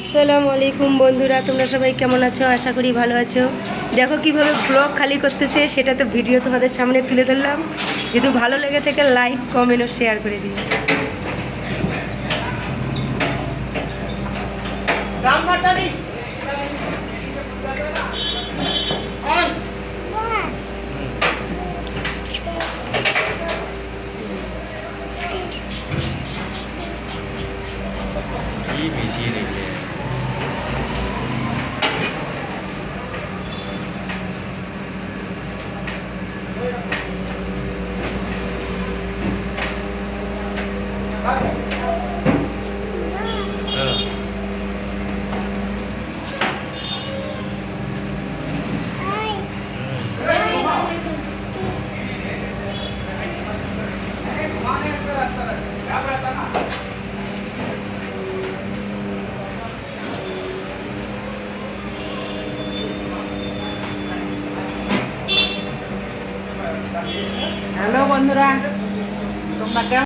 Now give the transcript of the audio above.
আসসালামু আলাইকুম বন্ধুরা, তোমরা সবাই কেমন আছো? আশা করি ভালো আছো। দেখো কিভাবে ব্লগ খালি করতেছে, সেটা তো ভিডিও তোমাদের সামনে তুলে ধরলাম। যদি ভালো লেগে থাকে লাইক কমেন্ট ও শেয়ার করে দিও। 이 미신이게 হ্যালো বন্ধুরা, তোমরা কেমন